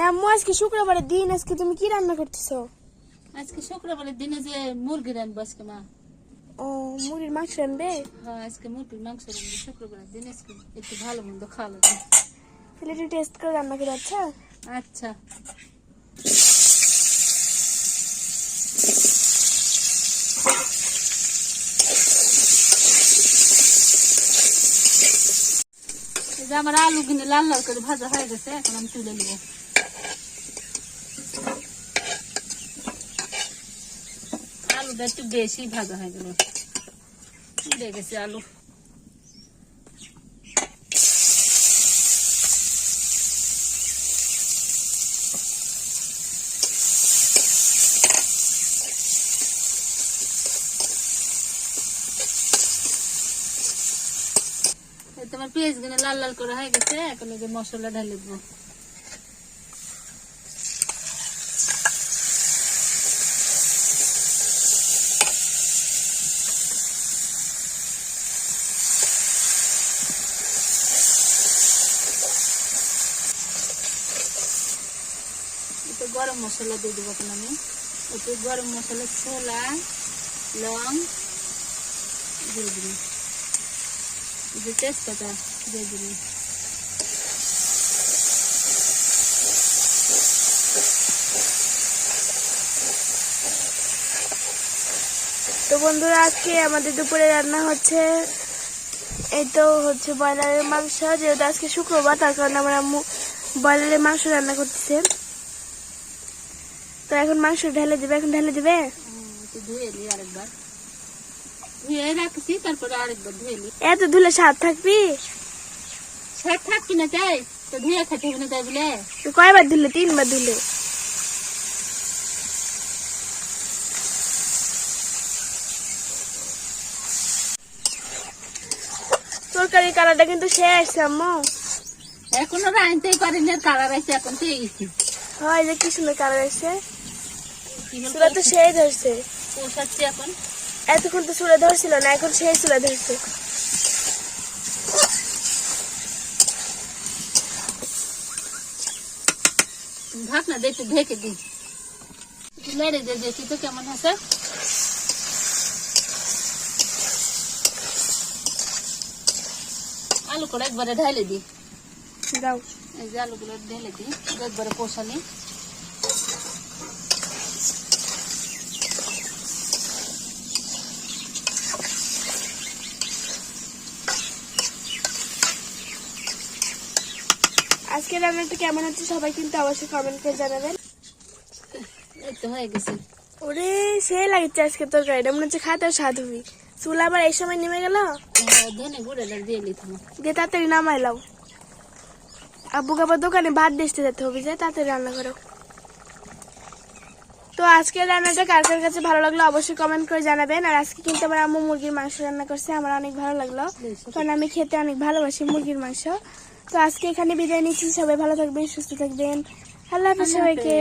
আম্মু আজকে শুক্রবারের দিন, আজকে তুমি কি রান্না করতেছো? আজকে শুক্রবারের দিনে যে মুরগি রান্নবো আজকে মা। ও, মুরগির মাংস রান্নবে? হ্যাঁ, আজকে মুরগির মাংস রান্নবো শুক্রবারের দিন, আজকে একটু ভালো মন্দ খাওয়া লাগবে। তাহলে একটু টেস্ট করে রান্না করে। আচ্ছা আচ্ছা, এই যে আমার আলু কিনে লাল লাল করে ভাজা হয়ে গেছে, এখন আমি তুলে নেবো। আলুটা একটু বেশি ভাজা হয়ে গেল, তুলে গেছে আলু। তোমার পেঁয়াজ গুলো লাল লাল করে হয়ে গেছে, এখন এই যে মশলা ঢালে দেবো। একটু গরম মশলা দিয়ে দেবো এখন আমি। একটু গরম মশলা, ছোলা, লং দিয়ে দিবি, যে তেজপাতা দিয়ে দিবি। তো বন্ধুরা, আজকে আমাদের দুপুরে রান্না হচ্ছে, এই তো হচ্ছে ব্রয়লারের মাংস। যেহেতু আজকে শুক্রবার, তার কারণে আমার আম্মু ব্রয়লারের মাংস রান্না করতেছে। তো এখন মাংস ঢেলে দিবে, এখন ঢেলে দিবে। একটু ধুয়ে নি, আরেকবার ধুয়ে রাখছি, তারপরে আরেকবার ধুয়ে নি। এত ধুলে স্বাদ থাকবি? স্বাদ থাকবি না তাই তো ধুয়ে খেতে হবে না তাই বলে। তো কয়বার ধুলে? 3বার ধুলে। তরকারি কালারটা কিন্তু সে আসছে আম্মু। এখনো রাঁধতেই পারিনি, আর কালার আছে এখন পেয়ে গেছি। হয় যে কি সুন্দর কালার আসছে, চুলা তো সেই ধরছে। কষাচ্ছি এখন। এতক্ষণ তো চুলা ধরছিল না, এখন সেই চুলা ধরছে। ঢাকনা দিয়ে একটু ঢেকে দিই, লেড়ে দিয়ে দেখি তো কেমন আছে। আলু করে একবারে ঢালে দিই। দাও, এই যে আলুগুলো ঢেলে দিই, একবারে কষানি। আজকে রান্নাটা কেমন হচ্ছে সবাই কিন্তু অবশ্যই কমেন্ট করে জানাবেন। এই তো হয়ে গেছে। ওরে, সে লাগছে আজকে তরকারিটা, মনে হচ্ছে খাতে স্বাদ হবি। চুলা আবার এই সময় নেমে গেল। ধনে গুঁড়ে দিয়ে নিতাম। দিয়ে তাড়াতাড়ি নামাইলাম। আব্বুকে আবার দোকানে ভাত দিতে যেতে হবে, যে তাড়াতাড়ি রান্না করো। তো আজকের রান্নাটা কার কার কাছে ভালো লাগলো অবশ্যই কমেন্ট করে জানাবেন। আর আজকে কিন্তু আমার আম্মু মুরগির মাংস রান্না করছে, আমার অনেক ভালো লাগলো, কারণ আমি খেতে অনেক ভালোবাসি মুরগির মাংস। তো আজকে এখানে বিদায় নিচ্ছি, সবাই ভালো থাকবেন, সুস্থ থাকবেন। আল্লাহ হাফেজ সবাইকে।